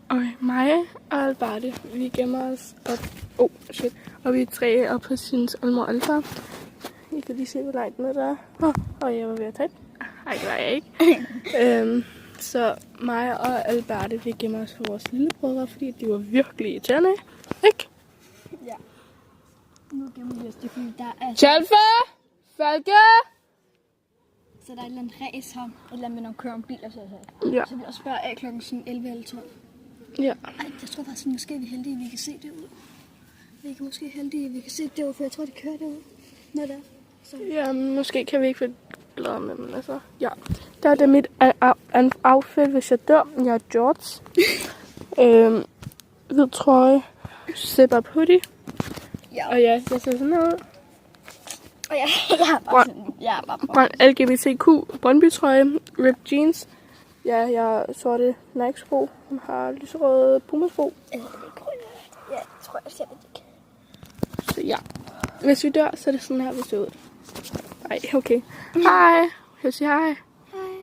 Okay, mig og Alberte, vi gemmer os op, og vi er 3 op på sin Olmor Alfa. I kan lige se, hvor langt den er der. Og jeg var ved at tage den. Ej, det var jeg ikke. Så mig og Alberte, vi gemmer os for vores lillebrødre, fordi de var virkelig irriterende. Ikke? Ja. Nu gemmer vi os, det fordi der er... Chalfe! Falke! Så der er et eller andet race her, et eller andet med nogle kører om biler, så Ja. Så vi også spørger af klokken sådan 11 eller 12. Ja. Ej, jeg tror faktisk, måske er vi heldige, at vi kan se det ud. Vi kan måske heldige, at vi kan se det derude, for jeg tror, de kører derud. Når der. Så. Ja, måske kan vi ikke være glade med dem, altså. Ja. Der er det mit outfit, hvis jeg dør. Jeg er George. Hvid trøje. Zip-up hoodie. Ja. Og ja, jeg ser sådan her ud. Og jeg er bare sådan, jeg er bare Grøn LGBTQ Brøndby-trøje. Ripped jeans. Ja, jeg har sorte Nike-sko. Hun har lyserøde Puma-sko. Ja, jeg tror, jeg ser det ikke. Så ja. Hvis vi dør, så er det sådan her, vi ser ud. Ej, okay. Hej. Jeg siger hej.